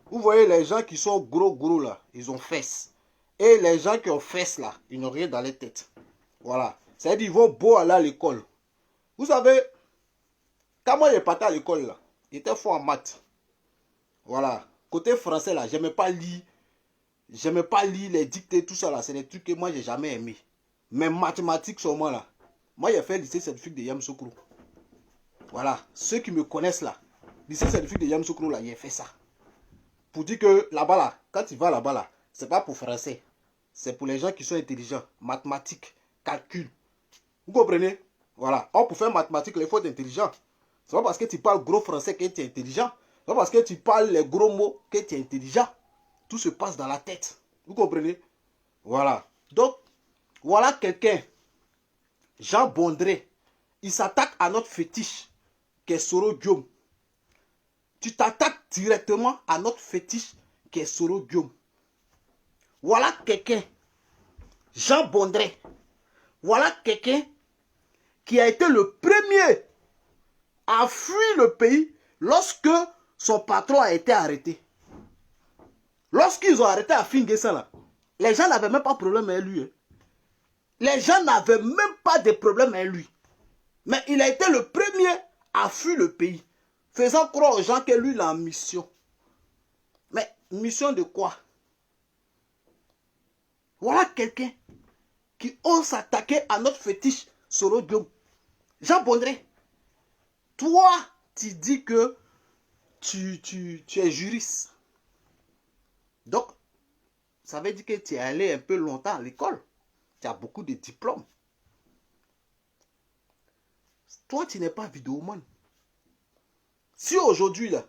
Vous voyez les gens qui sont gros là, ils ont fesses. Et les gens qui ont fesses là, ils n'ont rien dans les têtes. Voilà. C'est-à-dire, ils vont beau aller à l'école. Vous savez, quand moi, je partais à l'école là, j'étais fort en maths. Voilà. Côté français là, j'aimais pas lire. J'aimais pas lire les dictées, tout ça là. C'est des trucs que moi, j'ai jamais aimé. Mais mathématiques seulement là. Moi, j'ai fait le lycée scientifique de Yamoussoukro. Voilà. Ceux qui me connaissent là, lycée scientifique de Yamoussoukro là, j'ai fait ça. Pour dire que là-bas là, quand tu vas là-bas là, c'est pas pour français. C'est pour les gens qui sont intelligents. Mathématiques, calcul. Vous comprenez? Voilà. Or, pour faire mathématiques, il faut être intelligent. C'est pas parce que tu parles gros français que tu es intelligent. C'est pas parce que tu parles les gros mots que tu es intelligent. Tout se passe dans la tête. Vous comprenez? Voilà. Donc, voilà quelqu'un, Jean Bondré, il s'attaque à notre fétiche, qui est Soro Guillaume. Tu t'attaques directement à notre fétiche, qui est Soro Guillaume. Voilà quelqu'un, Jean Bondré. Voilà quelqu'un qui a été le premier à fuir le pays lorsque son patron a été arrêté. Lorsqu'ils ont arrêté Afin Guessan là, les gens n'avaient même pas de problème avec lui. Les gens n'avaient même pas de problème avec lui. Mais il a été le premier à fuir le pays, faisant croire aux gens que lui, il a une mission. Mais mission de quoi? Voilà quelqu'un qui ose s'attaquer à notre fétiche Soro Guillaume. Jean Bondré, toi, tu dis que tu es juriste. Donc, ça veut dire que tu es allé un peu longtemps à l'école. Tu as beaucoup de diplômes. Toi, tu n'es pas vidéoman. Si aujourd'hui, là,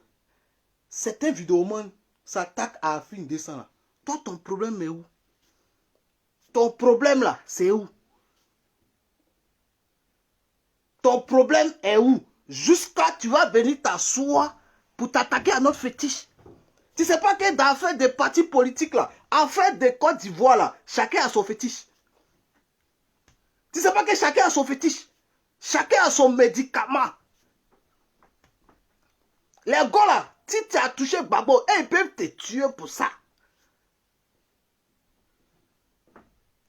certains vidéomans s'attaquent à Afin Guessan, là, toi, ton problème est où? Ton problème, là, c'est où? Ton problème est où? Jusqu'à tu vas venir t'asseoir pour t'attaquer à notre fétiche. Tu sais pas que dans l'affaire des partis politiques, là, affaire des Côte d'Ivoire, là, chacun a son fétiche. Tu sais pas que chacun a son fétiche. Chacun a son médicament. Les gars là, si tu as touché Gbagbo, ils peuvent te tuer pour ça.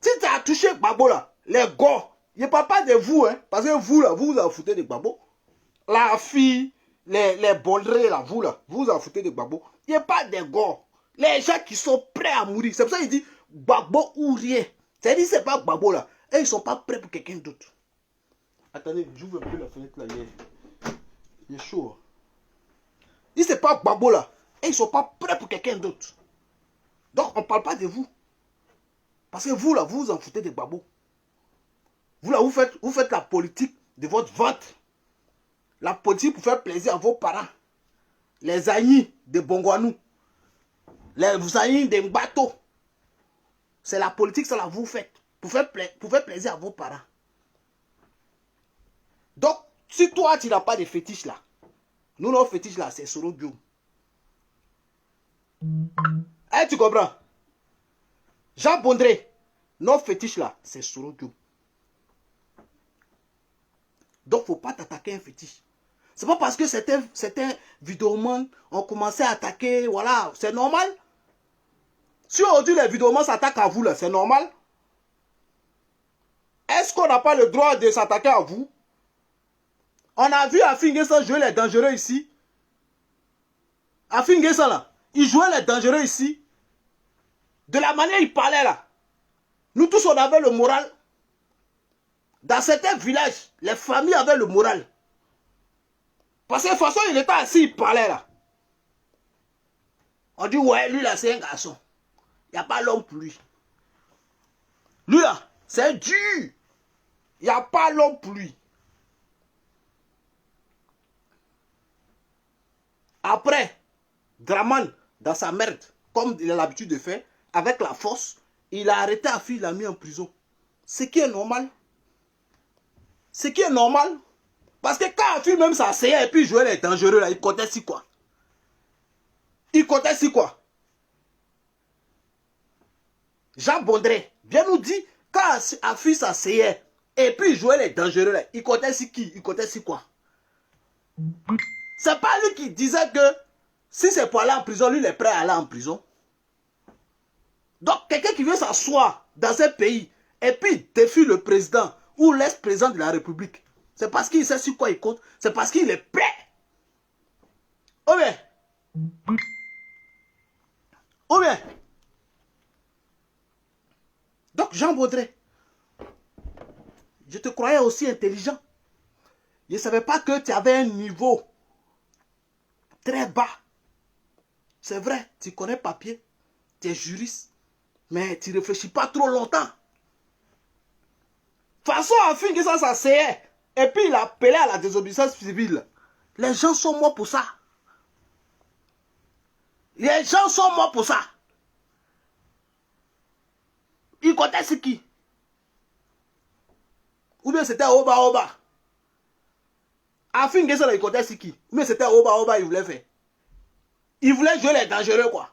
Si tu as touché Gbagbo là, les gars, je ne parle pas de vous, hein, parce que vous là, vous vous en foutez de Gbagbo. La fille, les Bondré là, vous vous en foutez de Gbagbo. Il n'y a pas de gars. Les gens qui sont prêts à mourir. C'est pour ça qu'il dit Gbagbo ou rien. C'est-à-dire que ce n'est pas Gbagbo là. Et ils ne sont pas prêts pour quelqu'un d'autre. Attendez, j'ouvre un peu la fenêtre là. Il est chaud. Il c'est pas Gbagbo là. Et ils ne sont pas prêts pour quelqu'un d'autre. Donc on ne parle pas de vous. Parce que vous là, vous vous en foutez de Gbagbo. Vous là, vous faites la politique de votre ventre. La politique pour faire plaisir à vos parents. Les aïnis de Bongwanou. Les aïnis de Mbato. C'est la politique, ça là, vous faites. Pour faire plaisir à vos parents. Donc, si toi, tu n'as pas de fétiche là, nous, notre fétiche là, c'est Soro Guillaume. Eh, tu comprends? Jean Bondré, notre fétiche là, c'est Soro Guillaume. Donc, il ne faut pas t'attaquer à un fétiche. C'est pas parce que certains vidéomans ont commencé à attaquer, voilà, c'est normal. Si aujourd'hui les vidéomans s'attaquent à vous, là, c'est normal. Est-ce qu'on n'a pas le droit de s'attaquer à vous? On a vu Afin Guessan jouer les dangereux ici. Afin Guessan là, il jouait les dangereux ici. De la manière il parlait là. Nous tous on avait le moral. Dans certains villages, les familles avaient le moral. Parce que de toute façon, il était assis, il parlait là. On dit, ouais, lui là, c'est un garçon. Il n'y a pas l'homme pour lui. Lui là, c'est dur. Il n'y a pas l'homme pour lui. Après, Draman, dans sa merde, comme il a l'habitude de faire, avec la force, il a arrêté Afin, il l'a mis en prison. Ce qui est normal. Ce qui est normal. Parce que quand Afin même s'asseyait et puis jouait les dangereux là, il comptait si quoi? Il comptait si quoi? Jean Bondré, viens nous dire, quand Afin s'asseyait et puis jouait les dangereux là, il comptait si qui? Il comptait si quoi? C'est pas lui qui disait que Si c'est pour aller en prison, lui, il est prêt à aller en prison. Donc, quelqu'un qui veut s'asseoir dans un pays et puis défie le président ou l'ex-président de la République, c'est parce qu'il sait sur quoi il compte, c'est parce qu'il est prêt. Ou bien, ou bien. Donc, Jean Baudré, je te croyais aussi intelligent. Je ne savais pas que tu avais un niveau très bas. C'est vrai, tu connais papier, tu es juriste, mais tu ne réfléchis pas trop longtemps. De toute façon, Afin que ça s'asseyait, et puis il appelait à la désobéissance civile. Les gens sont morts pour ça. Les gens sont morts pour ça. Il comptait c'est qui? Ou bien c'était Oba Oba. Afin que ça, il comptait c'est qui? Ou bien c'était Oba Oba, il voulait faire. Il voulait jouer les dangereux, quoi.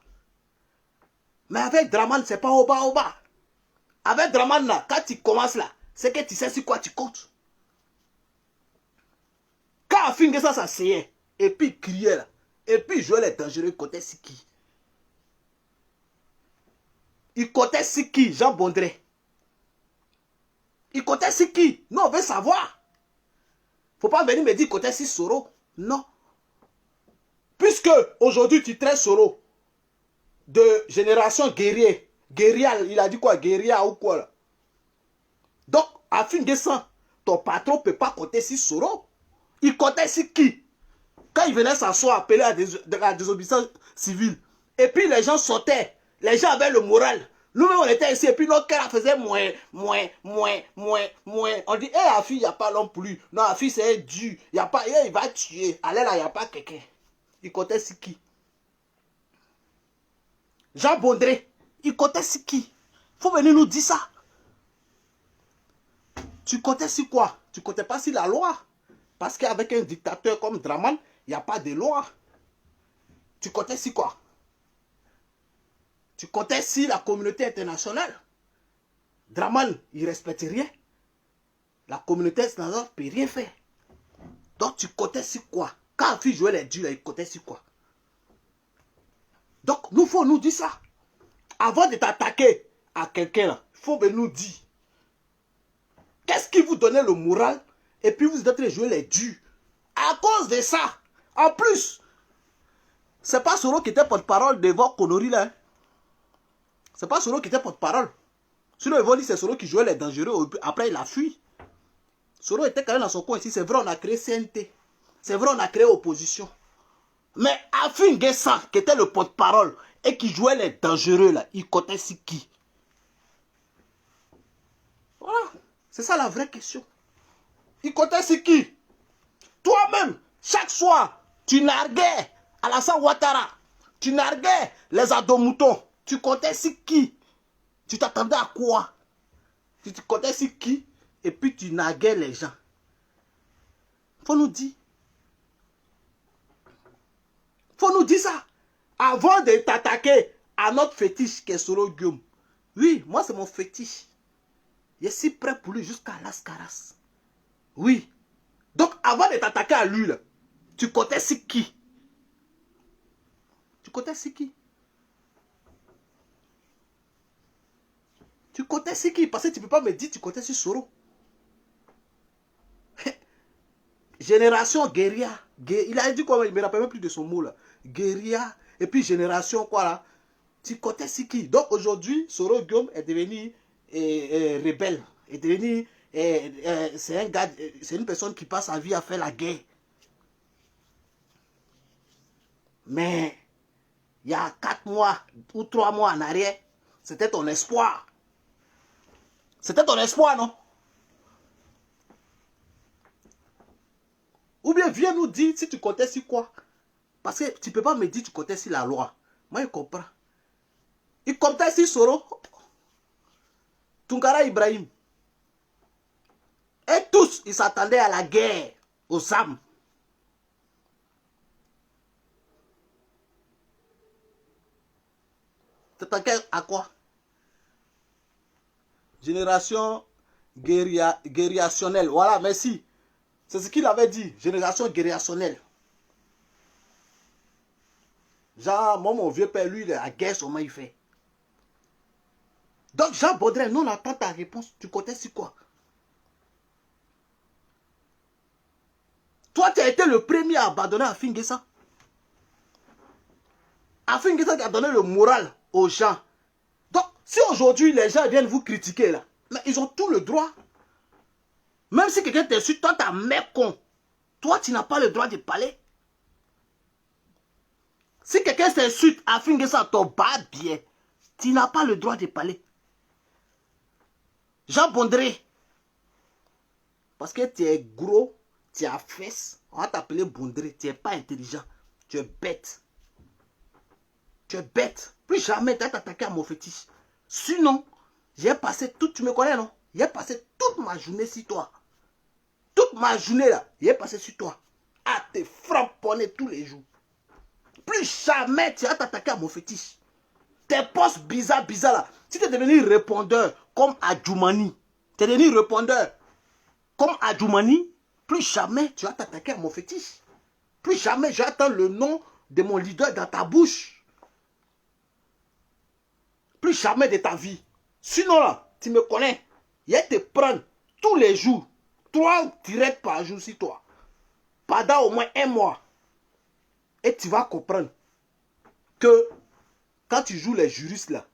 Mais avec Draman, c'est pas Oba Oba. Avec Draman, là, quand tu commences là, c'est que tu sais sur quoi tu comptes. Quand Afin que ça s'asseyait, et puis il criait là, et puis il jouait les dangereux, il comptait c'est qui? Il comptait c'est qui, Jean Baudré? Il comptait c'est qui? Non, on veut savoir. Faut pas venir me dire qu'il comptait c'est Soro. Non. Puisque aujourd'hui tu traites Soro de génération guerrier. Guérilla, il a dit quoi? Guérilla ou quoi là? Donc, à fin de ça, ton patron ne peut pas compter sur Soro. Il comptait sur qui? Quand il venait s'asseoir, appeler à la désobéissance civile. Et puis les gens sautaient. Les gens avaient le moral. Nous-mêmes, on était ici. Et puis notre cœur faisait moins. On dit, hé, Afi, il n'y a pas l'homme pour lui. Non, Afi, c'est Dieu. Il va tuer. Allez là, il n'y a pas quelqu'un. Il comptait sur qui? Jean Baudré. Il comptait sur qui? Faut venir nous dire ça. Tu comptais sur quoi? Tu comptais pas sur la loi. Parce qu'avec un dictateur comme Draman, il n'y a pas de loi. Tu comptais sur quoi? Tu comptais sur la communauté internationale. Draman, il ne respecte rien. La communauté internationale ne peut rien faire. Donc tu comptais sur quoi? Quand Afi jouait les dieux, il comptait sur quoi? Donc nous, il faut nous dire ça. Avant de t'attaquer à quelqu'un, il faut nous dire. Qu'est-ce qui vous donnait le moral? Et puis vous êtes en train de jouer les dieux. À cause de ça. En plus, c'est pas Soro qui était porte-parole de vos conneries là. C'est pas Soro qui était porte-parole. Sinon, ils vont dire c'est Soro qui jouait les dangereux. Après, il a fui. Soro était quand même dans son coin ici. C'est vrai, on a créé CNT. C'est vrai, on a créé opposition. Mais Afin Guessa, qui était le porte-parole et qui jouait les dangereux là, il comptait sur qui? Voilà. C'est ça la vraie question. Il comptait sur qui? Toi-même, chaque soir, tu narguais Alassane Ouattara. Tu narguais les adomoutons. Tu comptais sur qui? Tu t'attendais à quoi? Tu te comptais sur qui? Et puis tu narguais les gens. Faut nous dire. Faut nous dire ça. Avant de t'attaquer à notre fétiche qui est Soro Guillaume. Oui, moi c'est mon fétiche. Je suis prêt pour lui jusqu'à Las Caras. Oui. Donc avant de t'attaquer à lui, là, tu comptais sur qui? Tu comptais sur qui? Tu comptais sur qui? Parce que tu ne peux pas me dire que tu comptais sur Soro. Génération guérilla. Il a dit quoi? Il ne me rappelle même plus de son mot là. Guérilla. Et puis génération quoi là? Tu comptais sur qui? Donc aujourd'hui, Soro Guillaume est devenu rebelle. Est devenu. C'est un gars. C'est une personne qui passe sa vie à faire la guerre. Mais il y a 4 mois ou 3 mois en arrière, c'était ton espoir. C'était ton espoir, non? Ou bien viens nous dire si tu comptais sur quoi. Parce que tu ne peux pas me dire que tu comptais sur la loi. Moi, je comprends. Il comptait sur Soro. Tunkara Ibrahim. Et tous, ils s'attendaient à la guerre, aux âmes. T'attendais à quoi? Génération guérillationnelle. Voilà, merci. C'est ce qu'il avait dit. Génération guérillationnelle. Genre, moi, mon vieux père, lui, la guerre, comment il fait. Donc, Jean Baudrel, nous, on attend ta réponse. Tu contestes sur quoi? Toi, tu as été le premier à abandonner Afin Guessa. Afin Guessa qui a donné le moral aux gens. Donc, si aujourd'hui, les gens viennent vous critiquer, là, mais ils ont tout le droit. Même si quelqu'un t'insulte, toi, t'as mec con. Toi, tu n'as pas le droit de parler. Si quelqu'un s'insulte, Afin Guessa ton bas bien, tu n'as pas le droit de parler. Jean Bondré, parce que tu es gros, tu as fesse, on va t'appeler Bondré, tu n'es pas intelligent, tu es bête. Tu es bête. Plus jamais tu vas t'attaquer à mon fétiche. Sinon, j'ai passé toute, tu me connais non? J'ai passé toute ma journée sur toi. Toute ma journée là, j'ai passé sur toi. À te frapponner tous les jours. Plus jamais tu vas t'attaquer à mon fétiche. Tes postes bizarres là. Si tu es devenu répondeur comme Adjoumani, tu es devenu répondeur comme Adjoumani, plus jamais tu vas t'attaquer à mon fétiche. Plus jamais j'attends le nom de mon leader dans ta bouche. Plus jamais de ta vie. Sinon là, tu me connais. Il te prendre tous les jours 3 directs par jour sur toi. Pendant au moins 1 mois. Et tu vas comprendre que quand tu joues les juristes là,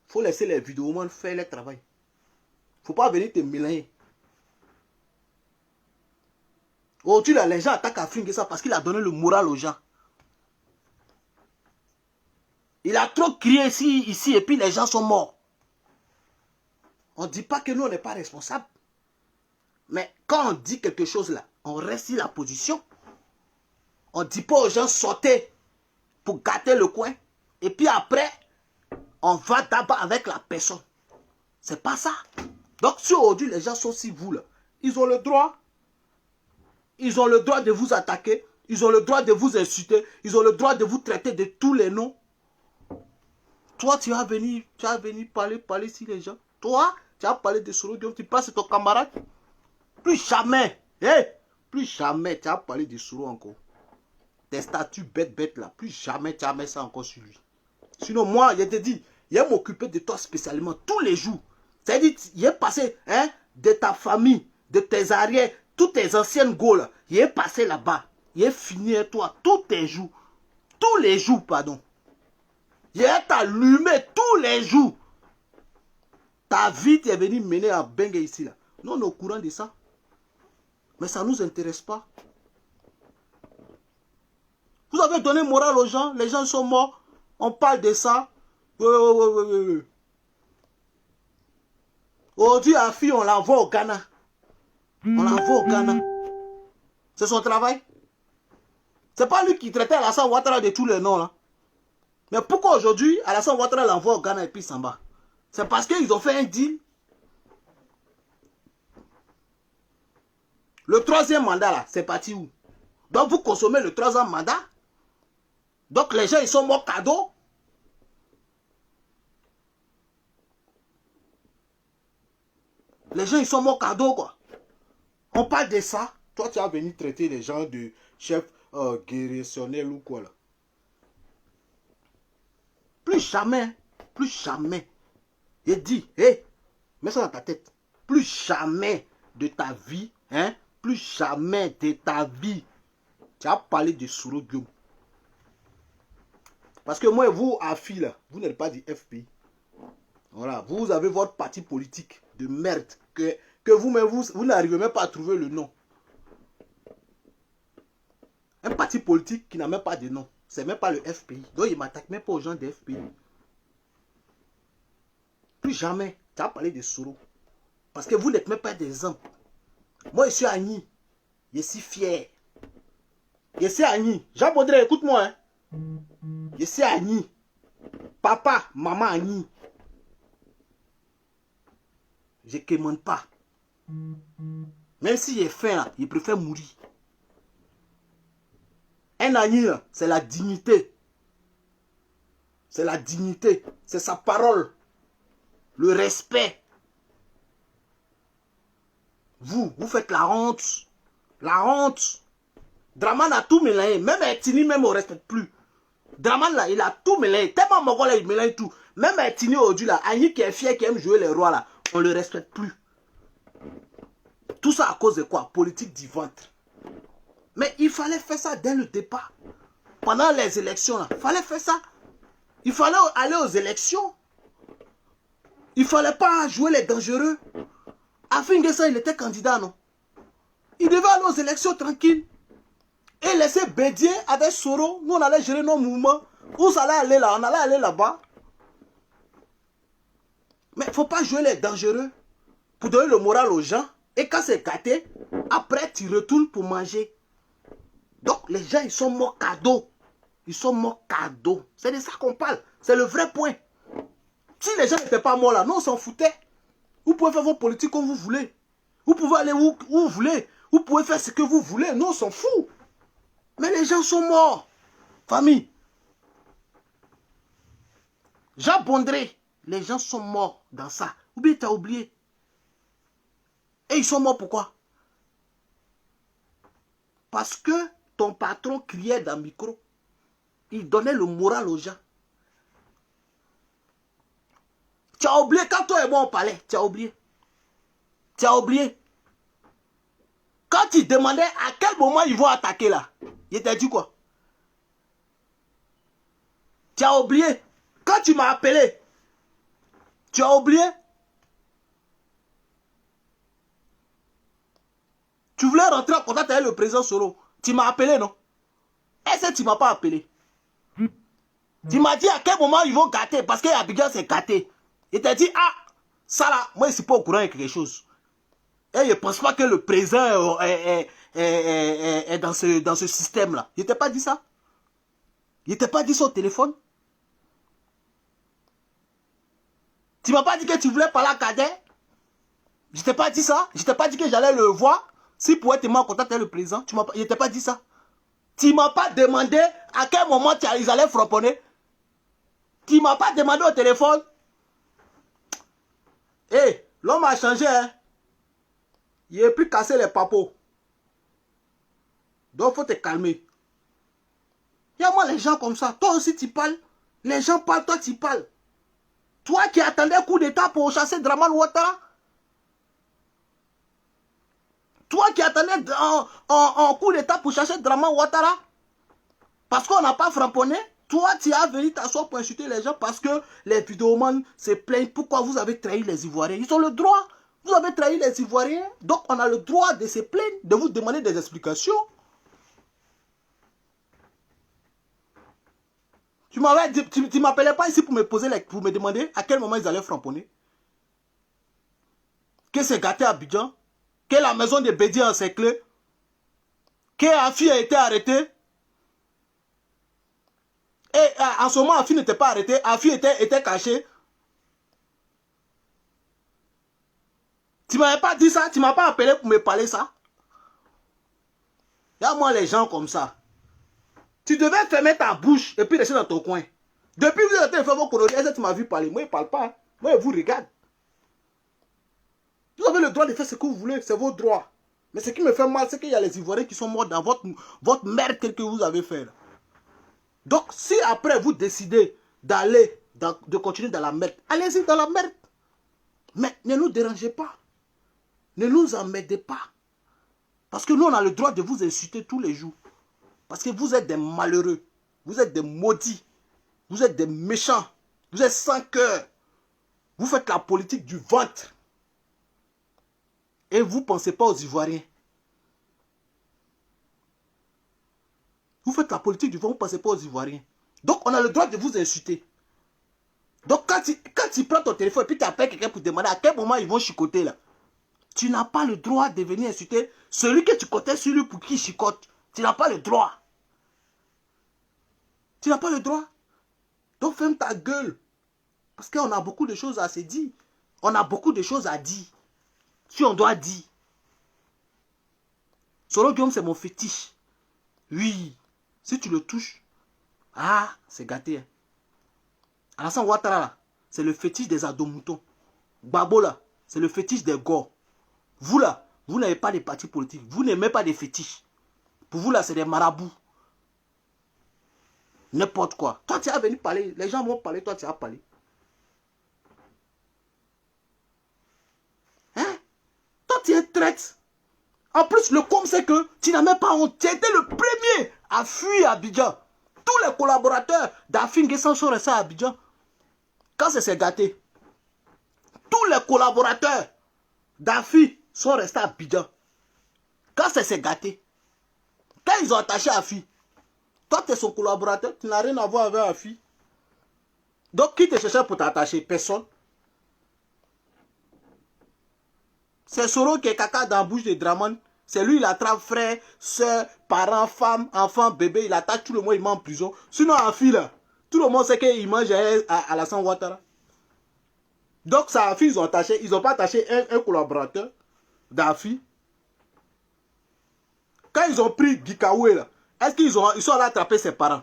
il faut laisser les vidéomans faire leur travail. Il ne faut pas venir te mélanger. Aujourd'hui là, les gens attaquent Afin Guessa parce qu'il a donné le moral aux gens. Il a trop crié ici et puis les gens sont morts. On ne dit pas que nous on n'est pas responsables. Mais quand on dit quelque chose là, on reste sur la position. On ne dit pas aux gens sortez pour gâter le coin. Et puis après, on va d'abord avec la personne. C'est pas ça. Donc si aujourd'hui les gens sont si vous là, ils ont le droit. Ils ont le droit de vous attaquer. Ils ont le droit de vous insulter. Ils ont le droit de vous traiter de tous les noms. Toi, tu vas venir parler sur les gens. Toi, tu vas parler de Soro Diom, tu passes ton camarade. Plus jamais, plus jamais tu vas parler de Soro encore. Tes statuts bêtes là, plus jamais tu vas mettre ça encore sur lui. Sinon, moi, je te dis, il va m'occuper de toi spécialement tous les jours. C'est-à-dire, il est passé de ta famille, de tes arrières, toutes tes anciennes go là, il est passé là-bas. Il est fini avec toi tous tes jours. Tous les jours, pardon. Il est allumé tous les jours. Ta vie, tu es venu mener à Bengue ici là. Nous, on est au courant de ça. Mais ça ne nous intéresse pas. Vous avez donné morale aux gens, les gens sont morts. On parle de ça. Oui. Aujourd'hui, la fille, on l'envoie au Ghana. On l'envoie au Ghana. C'est son travail. C'est pas lui qui traitait Alassane Ouattara de tous les noms là. Mais pourquoi aujourd'hui, Alassane Ouattara l'envoie au Ghana et puis s'en va? C'est parce qu'ils ont fait un deal. Le 3e mandat là, c'est parti où? Donc vous consommez le 3e mandat. Donc les gens, ils sont morts cadeaux. Les gens, ils sont morts cadeaux, quoi. On parle de ça. Toi, tu as venu traiter les gens de chef guéritionnel ou quoi, là. Plus jamais, plus jamais. Il dit, mets ça dans ta tête. Plus jamais de ta vie, plus jamais de ta vie, tu as parlé de Soro Diom. Parce que moi, vous, Afi, là, vous n'êtes pas du FPI. Voilà, vous avez votre parti politique de merde que vous-même, vous n'arrivez même pas à trouver le nom. Un parti politique qui n'a même pas de nom. C'est même pas le FPI. Donc, il ne m'attaque même pas aux gens de FPI. Plus jamais, tu as parlé de Soro. Parce que vous n'êtes même pas des hommes. Moi, je suis Agni. Je suis fier. Je suis Agni. Jean Baudrel, écoute-moi. Je suis Agni. Papa, maman Agni. Je ne commande pas. Même s'il est faim, là, il préfère mourir. Un Agni, c'est la dignité. C'est la dignité. C'est sa parole. Le respect. Vous faites la honte. La honte. Draman a tout mélangé. Même Etini, même on ne respecte plus. Draman là, il a tout mélangé. Tellement Mogol là, il mélange tout. Même Tini Odu là, Annie qui est fier, qui aime jouer les rois là, on le respecte plus. Tout ça à cause de quoi? Politique du ventre. Mais il fallait faire ça dès le départ. Pendant les élections là, il fallait faire ça. Il fallait aller aux élections. Il fallait pas jouer les dangereux. Afin que ça, il était candidat, non? Il devait aller aux élections tranquille. Et laisser Bédier avec Soro. Nous, on allait gérer nos mouvements. Où ça allait aller là? On allait aller là-bas. Mais il ne faut pas jouer les dangereux pour donner le moral aux gens. Et quand c'est gâté, après, tu retournes pour manger. Donc, les gens, ils sont morts cadeaux. Ils sont morts cadeaux. C'est de ça qu'on parle. C'est le vrai point. Si les gens n'étaient pas morts là, nous, on s'en foutait. Vous pouvez faire vos politiques comme vous voulez. Vous pouvez aller où vous voulez. Vous pouvez faire ce que vous voulez. Nous, on s'en fout. Mais les gens sont morts. Famille. Jean Bondré. Les gens sont morts dans ça. Ou bien tu as oublié. Et ils sont morts pourquoi? Parce que ton patron criait dans le micro. Il donnait le moral aux gens. Tu as oublié quand toi et moi on parlait. Tu as oublié. Tu as oublié. Quand tu demandais à quel moment ils vont attaquer là, il t'a dit quoi? Tu as oublié. Quand tu m'as appelé, tu as oublié. Tu voulais rentrer en contact avec le président Soro. Tu m'as appelé, non? Est-ce que tu ne m'as pas appelé? Tu m'as dit à quel moment ils vont gâter. Parce qu'Abidjan c'est gâté. Il t'a dit, ah, ça là, moi je ne suis pas au courant de quelque chose. Et je ne pense pas que le président est dans ce système-là. Il ne t'a pas dit ça? Il ne t'a pas dit ça au téléphone? Tu ne m'as pas dit que tu voulais parler à Kader? Je ne t'ai pas dit ça? Je ne t'ai pas dit que j'allais le voir? S'il pouvait te mettre en contact avec le président, je ne t'ai pas dit ça? Tu ne m'as pas demandé à quel moment ils allaient frapponner? Tu ne m'as pas demandé au téléphone? Hé, hey, l'homme a changé, hein? Il n'est plus cassé les papos. Donc, il faut te calmer. Il y a moi les gens comme ça. Toi aussi, tu parles. Les gens parlent, toi, tu parles. Toi qui attendais un coup d'état pour chasser Draman Ouattara. Toi qui attendais en coup d'état pour chasser Draman Ouattara. Parce qu'on n'a pas framponné. Toi, tu as venu t'asseoir pour insulter les gens parce que les vidéomans se plaignent. Pourquoi vous avez trahi les Ivoiriens? Ils ont le droit. Vous avez trahi les Ivoiriens. Donc, on a le droit de se plaindre, de vous demander des explications. Tu m'appelais pas ici pour me demander à quel moment ils allaient framponner. Que c'est gâté à Abidjan. Que la maison de Bédier a encerclé. Que Afi a été arrêté. Et en ce moment, Afi n'était pas arrêté. Afi était caché. Tu m'avais pas dit ça. Tu m'as pas appelé pour me parler ça. Il y a moi les gens comme ça. Tu devais fermer ta bouche et puis rester dans ton coin. Depuis que vous êtes fait vos colonies, est-ce que tu m'as vu parler? Moi, il ne parle pas. Moi, il vous regarde. Vous avez le droit de faire ce que vous voulez. C'est vos droits. Mais ce qui me fait mal, c'est qu'il y a les Ivoiriens qui sont morts dans votre merde que vous avez fait. Là. Donc, si après vous décidez d'aller, de continuer dans la merde, allez-y dans la merde. Mais ne nous dérangez pas. Ne nous emmerdez pas. Parce que nous, on a le droit de vous insulter tous les jours. Parce que vous êtes des malheureux. Vous êtes des maudits. Vous êtes des méchants. Vous êtes sans cœur. Vous faites la politique du ventre. Et vous ne pensez pas aux Ivoiriens. Vous faites la politique du ventre, vous ne pensez pas aux Ivoiriens. Donc, on a le droit de vous insulter. Donc, quand tu prends ton téléphone et puis tu appelles quelqu'un pour demander à quel moment ils vont chicoter là, tu n'as pas le droit de venir insulter celui que tu comptais sur lui pour qui chicote. Tu n'as pas le droit. Tu n'as pas le droit. Donc, ferme ta gueule. Parce qu'on a beaucoup de choses à se dire. On a beaucoup de choses à dire. Si on doit dire. Soro Guillaume, c'est mon fétiche. Oui. Si tu le touches, ah, c'est gâté. Hein. Alassane Ouattara, là, c'est le fétiche des adomoutons. Gbagbo, là, c'est le fétiche des gors. Vous, là, vous n'avez pas de partis politiques. Vous n'aimez pas des fétiches. Pour vous, là, c'est des marabouts. N'importe quoi. Toi, tu as venu parler. Les gens vont parler, toi, tu as parlé. Hein? Toi, tu es traite. En plus, le com, c'est que tu n'as même pas honte. Tu étais le premier à fuir Abidjan. Tous les collaborateurs d'Afin Guessan sont restés à Abidjan. Quand c'est s'est gâté, tous les collaborateurs d'Afi sont restés à Abidjan. Quand c'est s'est gâté, quand ils ont attaché Afi, toi tu es son collaborateur, tu n'as rien à voir avec Afi. Donc qui te cherchait pour t'attacher? Personne. C'est Soro qui est caca dans la bouche de Draman. C'est lui, il attrape frère, soeur, parents, femmes, enfants, bébés, il attaque tout le monde, il met en prison. Sinon Afi là, tout le monde sait qu'il mange à la San Ouattara. Donc ça Afi, ils ont attaché, ils n'ont pas attaché un collaborateur d'Afi. Quand ils ont pris Gikawe là, est-ce qu'ils sont allés attraper ses parents?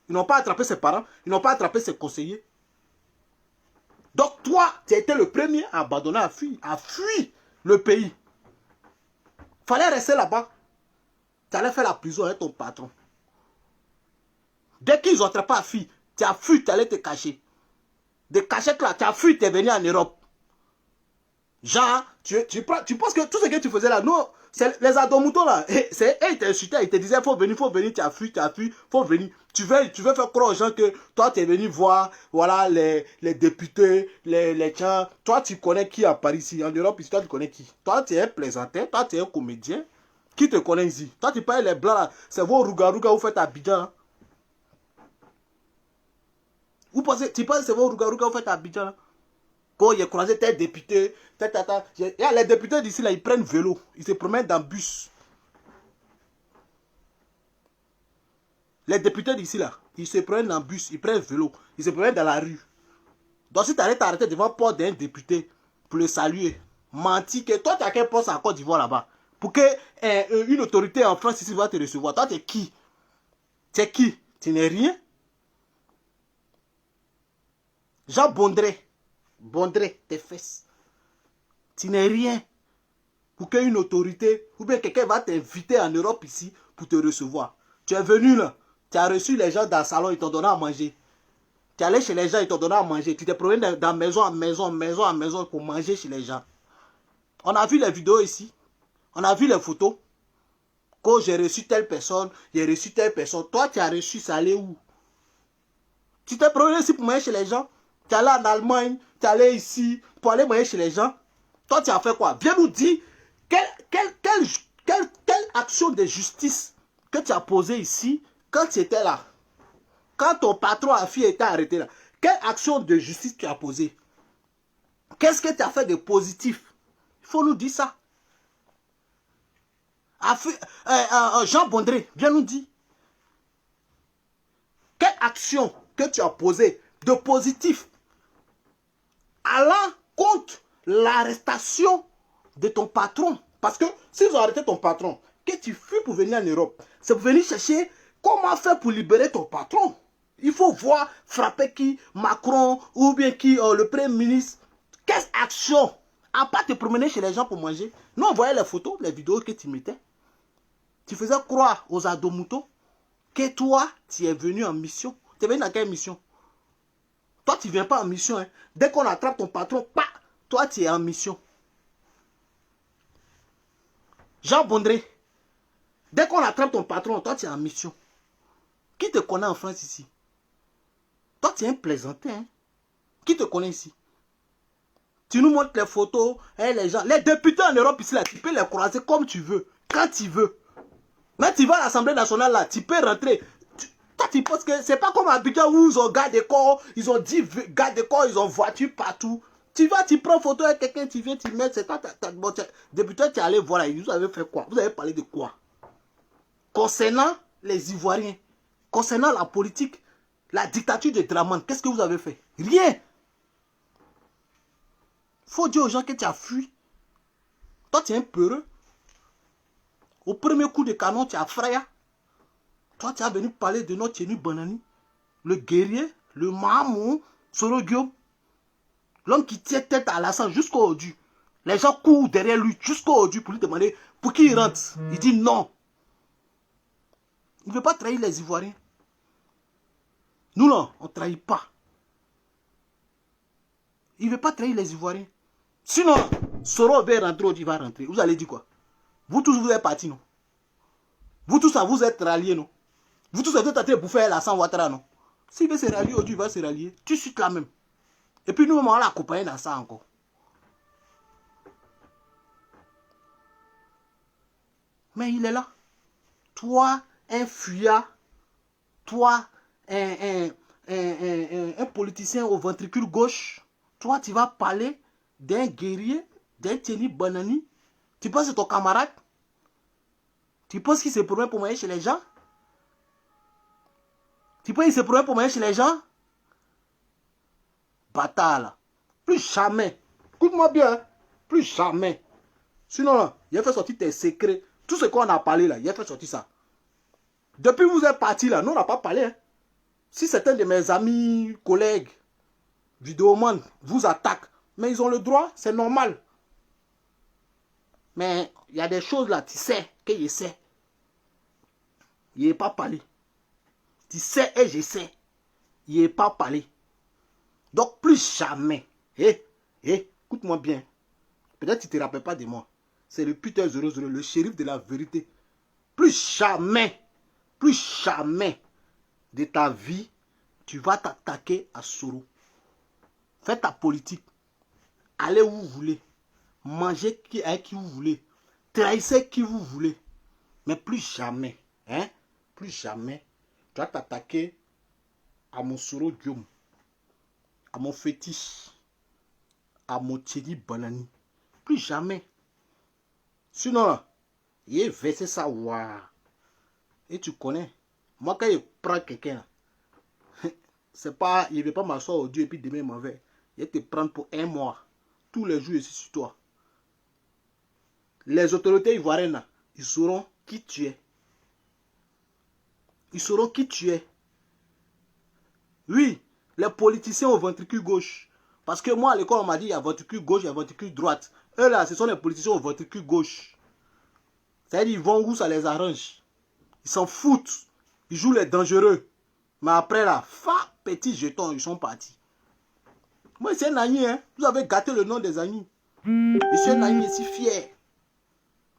Ils n'ont pas attrapé ses parents, ils n'ont pas attrapé ses conseillers. Donc toi, tu as été le premier à abandonner, à fuir le pays. Fallait rester là-bas. Tu allais faire la prison avec ton patron. Dès qu'ils ont attrapé à fuir, tu as fui, tu allais te cacher. Des cachettes là, tu as fui, tu es venu en Europe. Genre, tu penses que tout ce que tu faisais là, non, c'est les adomoutons là, ils t'insultaient, ils te disaient, faut venir, tu as fui, faut venir. Tu veux faire croire aux gens que toi, tu es venu voir, voilà, les députés, les gens. Toi, tu connais qui à Paris ici, en Europe ici, toi, tu connais qui? Toi, tu es un plaisantin, toi, tu es un comédien. Qui te connaît ici? Toi, tu parles les blancs là, c'est vos rouga-rouga, vous faites à Abidjan. Hein? Tu penses que c'est vos rouga-rouga, vous faites à Abidjan. Hein? Quand il a croisé tel député, les députés d'ici là, ils prennent vélo, ils se promènent dans le bus. Les députés d'ici là, ils se prennent dans le bus, ils prennent vélo, ils se promènent dans la rue. Donc si tu arrêtes t'arrêter devant le porte d'un député pour le saluer, menti que toi tu as quel poste en Côte d'Ivoire là-bas? Pour que une autorité en France ici va te recevoir. Toi tu es qui? Tu es qui? Tu n'es rien. Jean Bondré, tes fesses. Tu n'es rien. Pour qu'une autorité ou bien quelqu'un va t'inviter en Europe ici pour te recevoir. Tu es venu là, tu as reçu les gens dans le salon, ils t'ont donné à manger. Tu es allé chez les gens, ils t'ont donné à manger. Tu t'es promené dans maison en maison pour manger chez les gens. On a vu les vidéos ici, on a vu les photos. Quand j'ai reçu telle personne, j'ai reçu telle personne. Toi, tu as reçu ça allait où? Tu t'es promené ici pour manger chez les gens. Tu es allé en Allemagne, tu es allé ici pour aller manger chez les gens. Toi, tu as fait quoi? Viens nous dire quelle action de justice que tu as posée ici quand tu étais là. Quand ton patron a fille était arrêté là. Quelle action de justice tu as posée? Qu'est-ce que tu as fait de positif? Il faut nous dire ça. Jean Bondré, viens nous dire. Quelle action que tu as posée de positif allant contre l'arrestation de ton patron? Parce que s'ils ont arrêté ton patron, que tu fuis pour venir en Europe, c'est pour venir chercher comment faire pour libérer ton patron. Il faut voir frapper qui? Macron ou bien qui? Le Premier ministre. Quelle action? À part te promener chez les gens pour manger. Nous, on voyait les photos, les vidéos que tu mettais. Tu faisais croire aux adomoutons que toi, tu es venu en mission. Tu es venu dans quelle mission? Toi, tu ne viens pas en mission. Hein. Dès qu'on attrape ton patron, toi, tu es en mission. Jean Bondré, dès qu'on attrape ton patron, toi, tu es en mission. Qui te connaît en France ici? Toi, tu es un plaisantin. Hein? Qui te connaît ici? Tu nous montres les photos, hein, les gens. Les députés en Europe ici, là, tu peux les croiser comme tu veux, quand tu veux. Mais tu vas à l'Assemblée nationale, là, tu peux rentrer. Toi, tu penses que c'est pas comme à Abidjan où ils ont garde de corps, ils ont 10 gardes de corps, ils ont voiture partout. Tu vas, tu prends photo avec quelqu'un, tu viens, tu mets, c'est toi, député, tu es allé voir là, vous avez fait quoi? Vous avez parlé de quoi? Concernant les Ivoiriens, concernant la politique, la dictature de Draman, qu'est-ce que vous avez fait? Rien. Faut dire aux gens que tu as fui. Toi, tu es un peureux. Au premier coup de canon, tu as frayé. Toi, tu as venu parler de notre Tchénu Banani, le guerrier, le Mahamou, Soro Guillaume, l'homme qui tient tête à Alassane jusqu'au aujourd'hui. Les gens courent derrière lui jusqu'au aujourd'hui pour lui demander pour qui il rentre. Il dit non. Il ne veut pas trahir les Ivoiriens. Nous là, on ne trahit pas. Il ne veut pas trahir les Ivoiriens. Sinon, Soro va rentrer, il va rentrer. Vous allez dire quoi? Vous tous, vous êtes partis, non? Vous tous, vous êtes ralliés, non? Vous tous, vous êtes en train de bouffer Alassane Ouattara, non? S'il veut se rallier aujourd'hui, il va se rallier. Tu suis là même. Et puis nous, on va l'accompagner dans ça encore. Mais il est là. Toi, un fuyard. Toi, un politicien au ventricule gauche. Toi, tu vas parler d'un guerrier, d'un Thierry Banani. Tu penses que c'est ton camarade? Tu penses qu'il se promet pour manger chez les gens? Tu penses qu'il se promet pour manger chez les gens? Bâtard là. Plus jamais. Écoute-moi bien. Hein? Plus jamais. Sinon là, il a fait sortir tes secrets. Tout ce qu'on a parlé là, il a fait sortir ça. Depuis que vous êtes parti là, nous on n'a pas parlé. Hein? Si certains de mes amis, collègues, vidéomans vous attaquent, mais ils ont le droit, c'est normal. Mais il y a des choses là, tu sais, que je sais. Il n'est pas parlé. Tu sais et je sais. Il n'est pas parlé. Donc plus jamais. Écoute-moi bien. Peut-être que tu ne te rappelles pas de moi. C'est le putain 00, le shérif de la vérité. Plus jamais de ta vie, tu vas t'attaquer à Soro. Fais ta politique. Allez où vous voulez. Mangez avec qui vous voulez. Trahissez qui vous voulez. Mais plus jamais, plus jamais, tu vas t'attaquer à mon Soro Diom, à mon fétiche, à mon Thierry Banani. Plus jamais. Sinon, il est versé ça, waouh. Et tu connais, moi quand je prends quelqu'un, c'est pas, il ne veut pas m'asseoir au Dieu et puis demain il m'en va. Il va te prendre pour 1 mois. Tous les jours ici sur toi. Les autorités ivoiriennes, ils sauront qui tu es. Ils sauront qui tu es. Oui, les politiciens au ventricule gauche. Parce que moi à l'école on m'a dit il y a ventricule gauche, il y a ventricule droite. Eux là, ce sont les politiciens au ventricule gauche. C'est-à-dire ils vont où ça les arrange. Ils s'en foutent. Ils jouent les dangereux. Mais après là, petit jeton, ils sont partis. Moi c'est un Agni, hein. Vous avez gâté le nom des Agni. Je suis un Agni si fier.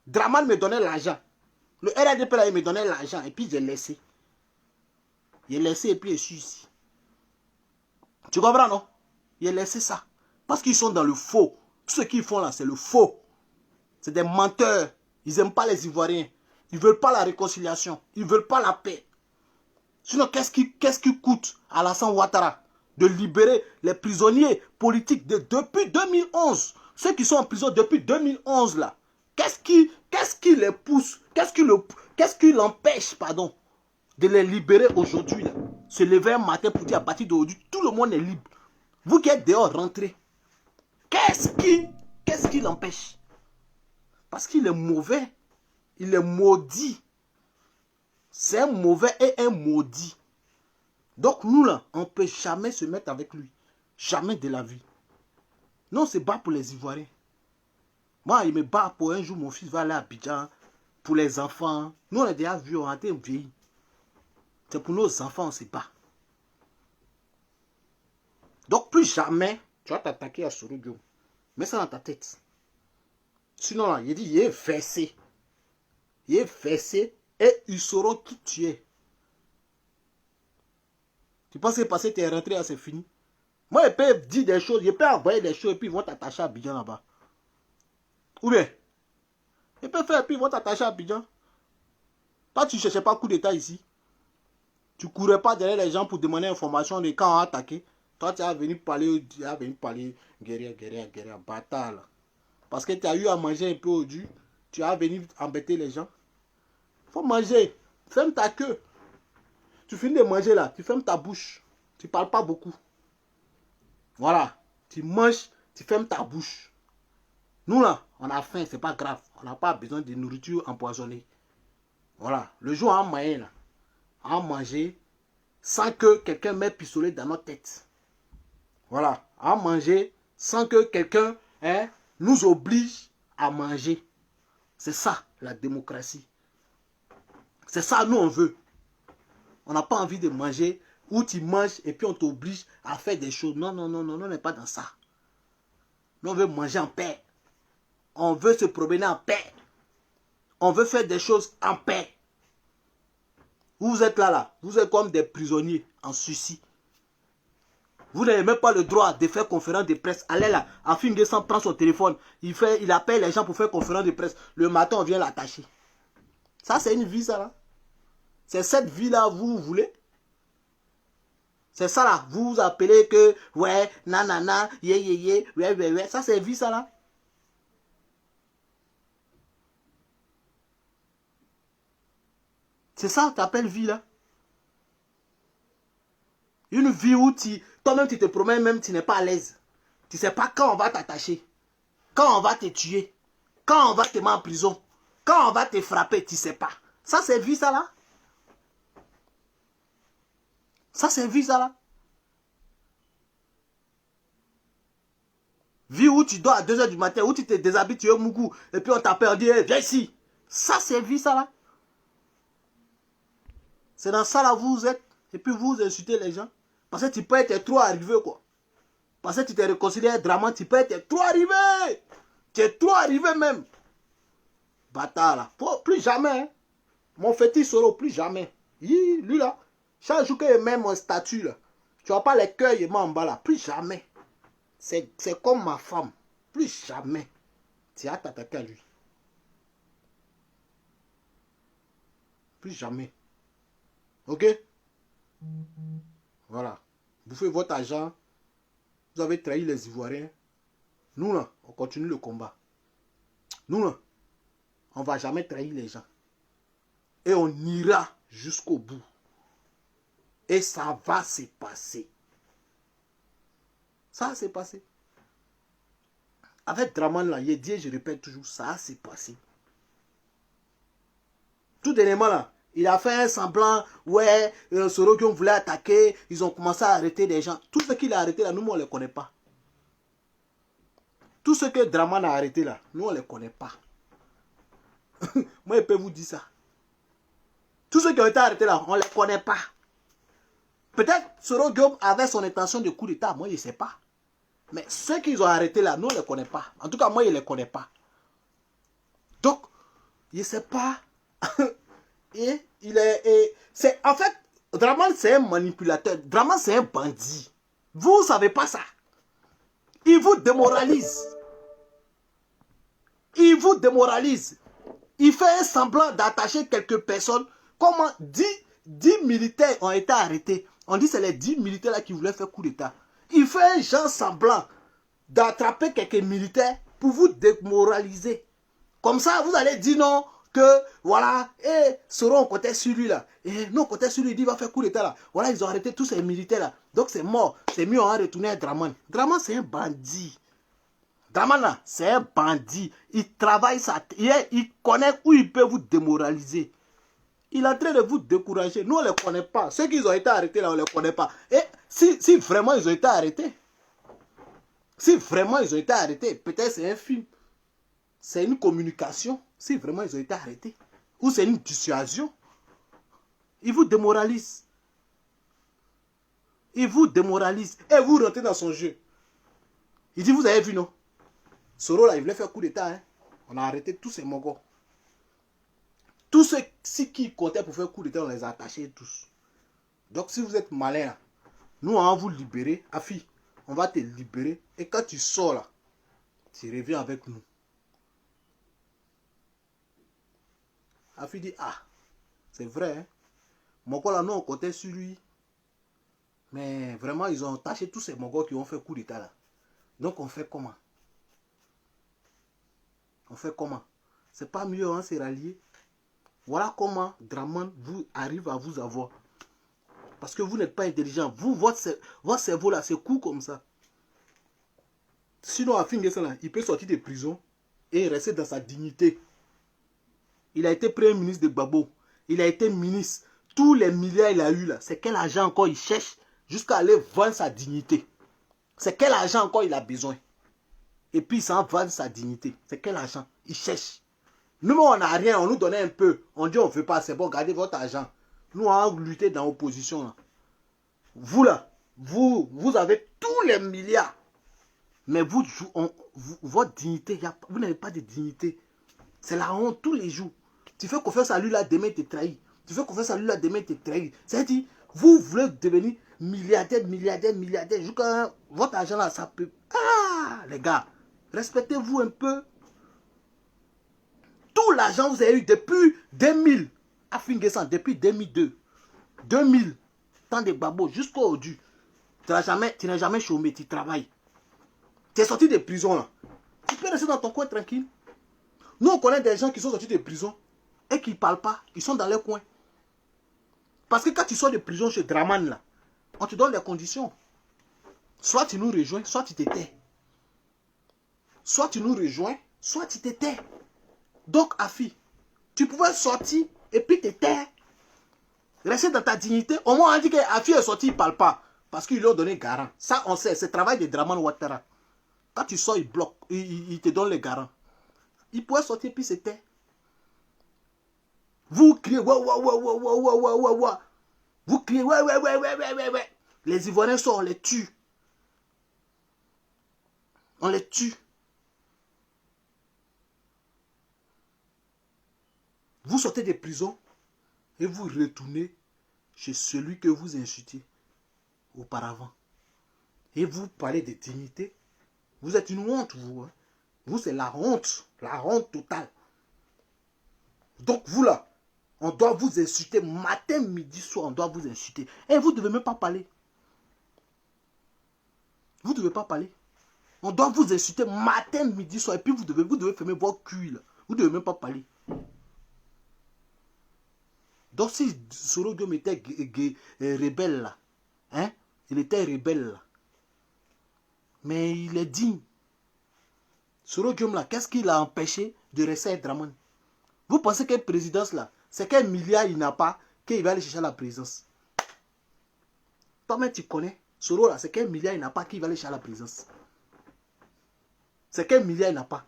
Draman me donnait l'argent. Le RADP là, il me donnait l'argent. Et puis j'ai laissé. J'ai laissé et puis je suis ici. Tu comprends, non? J'ai laissé ça. Parce qu'ils sont dans le faux. Tout ce qu'ils font là, c'est le faux. C'est des menteurs. Ils n'aiment pas les Ivoiriens. Ils ne veulent pas la réconciliation. Ils ne veulent pas la paix. Sinon, qu'est-ce qui coûte à Alassane Ouattara de libérer les prisonniers politiques depuis 2011? Ceux qui sont en prison depuis 2011 là. Qu'est-ce qui les pousse? Qu'est-ce qui l'empêche, pardon, de les libérer aujourd'hui là? Se lever un matin pour dire à partir d'aujourd'hui, tout le monde est libre. Vous qui êtes dehors, rentrez. Qu'est-ce qui l'empêche? Parce qu'il est mauvais. Il est maudit. C'est un mauvais et un maudit. Donc nous là, on ne peut jamais se mettre avec lui. Jamais de la vie. Non, c'est bas pour les Ivoiriens. Moi, il me bat pour un jour, mon fils va aller à Abidjan. Pour les enfants. Nous, on est déjà vieux, on a été vieillis. C'est pour nos enfants, on se bat. Donc plus jamais, tu vas t'attaquer à Soro Diom. Mets ça dans ta tête. Sinon, là, il dit, il est versé. Il est versé et ils sauront qui tu es. Tu penses que passer tes rentrées, c'est fini? Moi, ils peuvent dire des choses, ils peuvent envoyer des choses et puis ils vont t'attacher à Abidjan là-bas. Ou bien, ils peuvent faire et puis ils vont t'attacher à Abidjan. Toi, tu ne cherchais pas coup d'état ici. Tu ne courais pas derrière les gens pour demander information de quand on a attaqué. Toi, tu as venu parler, guerrier, bâtard là. Parce que tu as eu à manger un peu aujourd'hui, tu as venu embêter les gens. Il faut manger. Ferme ta queue. Tu finis de manger là, tu fermes ta bouche. Tu ne parles pas beaucoup. Voilà. Tu manges, tu fermes ta bouche. Nous là, on a faim, c'est pas grave. On n'a pas besoin de nourriture empoisonnée. Voilà. Le jour en moyen là, à manger sans que quelqu'un mette pistolet dans notre tête. Voilà. À manger sans que quelqu'un nous oblige à manger. C'est ça la démocratie. C'est ça nous on veut. On n'a pas envie de manger où tu manges et puis on t'oblige à faire des choses. Non, non, non, non, on n'est pas dans ça. Nous, on veut manger en paix. On veut se promener en paix. On veut faire des choses en paix. Vous êtes là. Vous êtes comme des prisonniers en sursis. Vous n'avez même pas le droit de faire conférence de presse. Allez là, Afin N'Guessan prend son téléphone. Il appelle les gens pour faire conférence de presse. Le matin, on vient l'attacher. Ça, c'est une vie, ça là. C'est cette vie-là, vous voulez. C'est ça là. Vous vous appelez que, ouais, nanana, ouais. Ça, c'est vie, ça là. C'est ça, tu appelles vie là. Une vie où toi-même tu te promets, même tu n'es pas à l'aise. Tu ne sais pas quand on va t'attacher. Quand on va te tuer. Quand on va te mettre en prison. Quand on va te frapper, tu ne sais pas. Ça, c'est vie, ça là. Ça, c'est vie, ça là. Vie où tu dors à 2 h du matin, où tu te déshabilles, tu es mougou. Et puis on t'appelle, on dit, hey, viens ici. Ça, c'est vie, ça là. C'est dans ça là vous êtes. Et puis vous insultez les gens. Parce que tu peux être trop arrivé, quoi. Parce que tu t'es réconcilié avec Draman, tu peux être trop arrivé. Tu es trop arrivé même. Bâtard là. Plus jamais. Hein. Mon fétiche solo, plus jamais. Lui là. Chaque jour qu'il met mon statut là. Tu vois pas les cœurs, il met en bas là. Plus jamais. C'est comme ma femme. Plus jamais. Tu as t'attaquer à lui. Plus jamais. Ok? Voilà. Vous faites votre argent. Vous avez trahi les Ivoiriens. Nous là, on continue le combat. Nous là, on ne va jamais trahir les gens. Et on ira jusqu'au bout. Et ça va se passer. Ça s'est passé. Avec Draman là, il dit, je répète toujours, ça s'est passé. Tout dernièrement là, il a fait un semblant, ouais, Soro qui on voulait attaquer, ils ont commencé à arrêter des gens. Tout ce qu'il a arrêté là, nous, on ne les connaît pas. Tout ce que Draman a arrêté là, nous, on ne les connaît pas. Moi, je peux vous dire ça. Tous ceux qui ont été arrêtés là, on ne les connaît pas. Peut-être Soro Diop avait son intention de coup d'état, moi, je ne sais pas. Mais ceux qu'ils ont arrêtés là, nous, on ne les connaît pas. En tout cas, moi, je ne les connais pas. Donc, je ne sais pas. En fait, Draman, c'est un manipulateur. Draman, c'est un bandit. Vous ne savez pas ça. Il vous démoralise. Il vous démoralise. Il fait un semblant d'attacher quelques personnes. Comment 10 militaires ont été arrêtés. On dit que c'est les 10 militaires là qui voulaient faire coup d'état. Il fait un genre semblant d'attraper quelques militaires pour vous démoraliser. Comme ça, vous allez dire non, que voilà, et Soro on comptait sur lui là. Et nous on comptait sur lui, il dit il va faire coup d'état là. Voilà, ils ont arrêté tous ces militaires là. Donc c'est mort. C'est mieux, on va retourner à Draman. Draman, c'est un bandit. Draman là, c'est un bandit. Il travaille ça. Il connaît où il peut vous démoraliser. Il est en train de vous décourager. Nous, on ne les connaît pas. Ceux qui ont été arrêtés là, on ne les connaît pas. Et si vraiment ils ont été arrêtés, peut-être c'est un film. C'est une communication. Si vraiment ils ont été arrêtés. Ou c'est une dissuasion. Ils vous démoralisent. Il vous démoralise. Et vous rentrez dans son jeu. Il dit, vous avez vu, non? Soro, là, il voulait faire coup d'état. Hein? On a arrêté tous ces mogos. Tous ceux qui comptaient pour faire coup d'état, on les a attachés tous. Donc, si vous êtes malin, là, nous, on va vous libérer. Afi, on va te libérer. Et quand tu sors, là, tu reviens avec nous. Afi dit, ah, c'est vrai. Hein? Mogo, là, nous, on comptait sur lui. Mais vraiment, ils ont attaché tous ces mogos qui ont fait coup d'état, là. Donc, on fait comment? C'est pas mieux, hein, c'est rallier. Voilà comment Draman vous arrive à vous avoir. Parce que vous n'êtes pas intelligent. Vous, votre cerveau là, c'est court comme ça. Sinon, Afin N'Guessan là, il peut sortir de prison et rester dans sa dignité. Il a été premier ministre de Gbagbo. Il a été ministre. Tous les milliards qu'il a eu là, c'est quel argent encore il cherche jusqu'à aller vendre sa dignité. C'est quel argent encore il a besoin. Et puis il s'en vend sa dignité. C'est quel argent il cherche. Nous, on n'a rien, on nous donnait un peu. On dit on ne veut pas, c'est bon, gardez votre argent. Nous, on a lutté dans l'opposition. Vous là, vous avez tous les milliards. Mais votre dignité, vous n'avez pas de dignité. C'est la honte tous les jours. Tu fais confiance à lui là, demain te trahit. Tu fais confiance à lui là, demain te trahit. C'est-à-dire, vous voulez devenir milliardaire. Jusqu'à votre argent là, ça peut... Ah, les gars, respectez-vous un peu. Tout l'argent que vous avez eu depuis 2000, à Fingessan, depuis 2002, 2000, tant de babos, jusqu'au aujourd'hui. Tu n'as jamais chômé, tu travailles. Tu es sorti de prison là. Tu peux rester dans ton coin tranquille. Nous, on connaît des gens qui sont sortis de prison et qui ne parlent pas. Ils sont dans leur coin. Parce que quand tu sors de prison chez Draman, là, on te donne les conditions. Soit tu nous rejoins, soit tu te tais. Soit tu nous rejoins, soit tu te tais. Donc, Afi, tu pouvais sortir et puis te taire. Rester dans ta dignité. Au moins, on dit qu'Afi est sorti, il ne parle pas. Parce qu'ils lui ont donné garant. Ça, on sait, c'est le travail de Draman Ouattara. Quand tu sors, il bloque. Il te donne les garants. Il pouvait sortir et puis c'était. Vous criez, ouais. Vous criez, ouais. Les Ivoiriens sont, on les tue. On les tue. Vous sortez des prisons et vous retournez chez celui que vous insultiez auparavant. Et vous parlez de dignité. Vous êtes une honte, vous. Hein? Vous, c'est la honte totale. Donc, vous là, on doit vous insulter matin, midi, soir, on doit vous insulter. Et vous ne devez même pas parler. Vous ne devez pas parler. On doit vous insulter matin, midi, soir. Et puis vous devez fermer votre cul là. Vous ne devez même pas parler. Donc si Soro Diom était rebelle là, hein, il était rebelle là. Mais il est digne. Soro Diom là, qu'est-ce qui l'a empêché de rester à Draman? Vous pensez qu'une présidence là, c'est quel milliard il n'a pas qu'il va aller chercher la présidence? Toi-même tu connais. Soro là, c'est quel milliard il n'a pas qu'il va aller chercher la présidence? C'est quel milliard il n'a pas?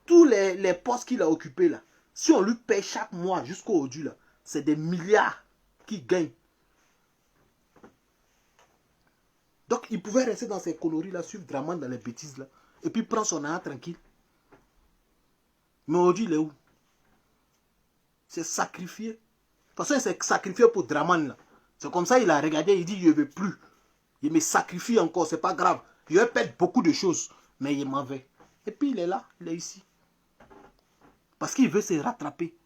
Tous les postes qu'il a occupés là, si on lui paye chaque mois jusqu'au aujourd'hui là, c'est des milliards qu'il gagne. Donc il pouvait rester dans ces coloris là, suivre Draman dans les bêtises là, et puis prendre son argent tranquille. Mais aujourd'hui il est où? C'est sacrifié. De toute façon il s'est sacrifié pour Draman là. C'est comme ça il a regardé, il dit je ne veux plus. Il me sacrifie encore, c'est pas grave. Je vais perdre beaucoup de choses, mais il m'en veut. Et puis il est là, il est ici. Parce qu'il veut se rattraper.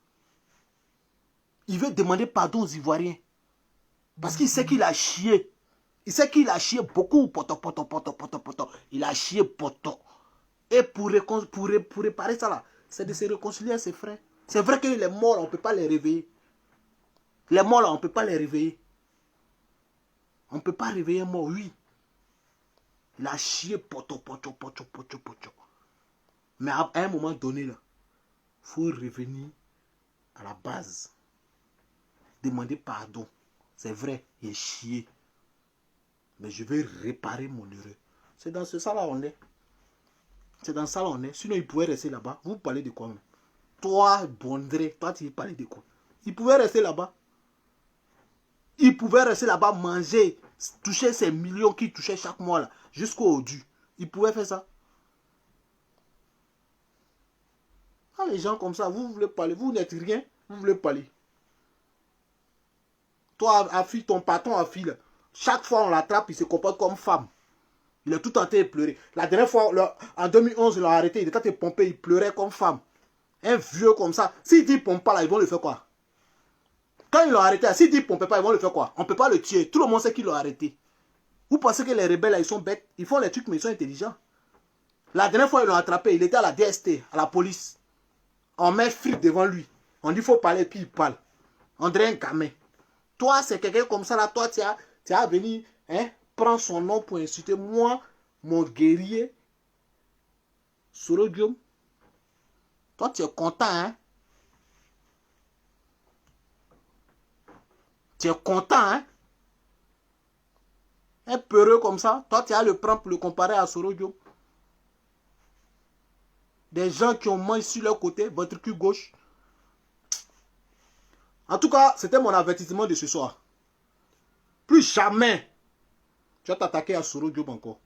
Il veut demander pardon aux Ivoiriens. Parce qu'il sait qu'il a chié. Il sait qu'il a chié beaucoup. Poto. Il a chié poto. Et pour réparer ça là, c'est de se réconcilier à ses frères. C'est vrai que les morts, on ne peut pas les réveiller. Les morts là, on ne peut pas les réveiller. On ne peut pas réveiller un mort, oui. Il a chié poto. Mais à un moment donné là, il faut revenir à la base. Demander pardon. C'est vrai, il est chié. Mais je vais réparer mon erreur. C'est dans ce sens-là on est. C'est dans ça là on est. Sinon, il pouvait rester là-bas. Vous parlez de quoi même? Toi, Bondré, toi, tu parlais de quoi? Il pouvait rester là-bas. Il pouvait rester là-bas, manger, toucher ces millions qu'il touchait chaque mois là, jusqu'au dû. Il pouvait faire ça. Ah, les gens comme ça, vous voulez parler, vous n'êtes rien, vous voulez parler. Toi, Afi, ton patron Afi, là, chaque fois on l'attrape, il se comporte comme femme. Il est tout en train de pleurer. La dernière fois, en 2011, il l'a arrêté, il était en train de pomper, il pleurait comme femme. Un vieux comme ça. S'il dit pompe pas là, ils vont le faire quoi? Quand ils l'ont arrêté, s'il dit pompe pas, ils vont le faire quoi? On ne peut pas le tuer. Tout le monde sait qu'ils l'ont arrêté. Vous pensez que les rebelles là, ils sont bêtes? Ils font les trucs, mais ils sont intelligents. La dernière fois, ils l'ont attrapé, il était à la DST, à la police. On met fric devant lui. On dit il faut parler, puis il parle. On dirait un gamin. Toi, c'est quelqu'un comme ça là, toi, tu as venu, hein, prendre son nom pour insulter moi, mon guerrier, Soro Diom. Toi, tu es content, hein? Tu es content, hein? Un peureux comme ça, toi, tu as le prendre pour le comparer à Soro Diom. Des gens qui ont mangé sur leur côté, votre cul gauche. En tout cas, c'était mon avertissement de ce soir. Plus jamais. Tu vas t'attaquer à Soro Diop encore.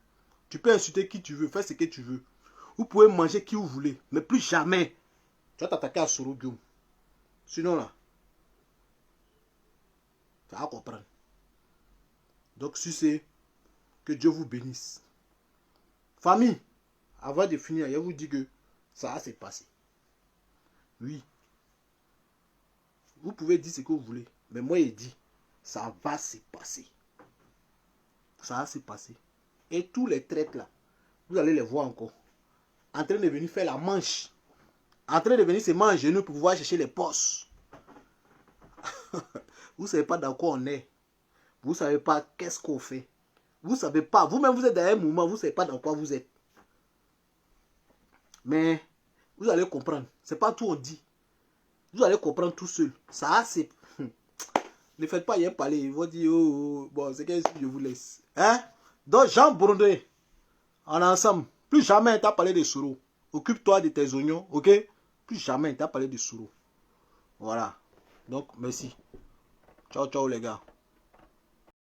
Tu peux insulter qui tu veux, faire ce que tu veux. Vous pouvez manger qui vous voulez. Mais plus jamais. Tu vas t'attaquer à Soro Diop. Sinon là, tu vas comprendre. Donc si c'est que Dieu vous bénisse. Famille, avant de finir, je vous dis que ça va se passer. Oui. Vous pouvez dire ce que vous voulez. Mais moi, je dis, ça va se passer. Ça va se passer. Et tous les traites là, vous allez les voir encore. En train de venir faire la manche. En train de venir se manger genoux pour pouvoir chercher les postes. Vous ne savez pas dans quoi on est. Vous ne savez pas qu'est-ce qu'on fait. Vous ne savez pas. Vous-même, vous êtes dans un mouvement. Vous ne savez pas dans quoi vous êtes. Mais vous allez comprendre. Ce n'est pas tout on dit. Vous allez comprendre tout seul. Ça, c'est... Ne faites pas rien parler. Ils vont dire, oh, bon, c'est qu'est-ce que je vous laisse. Hein? Donc, Jean Brondé, en ensemble, plus jamais tu as parlé de Soro. Occupe-toi de tes oignons, ok? Plus jamais tu as parlé de Soro. Voilà. Donc, merci. Ciao, ciao les gars.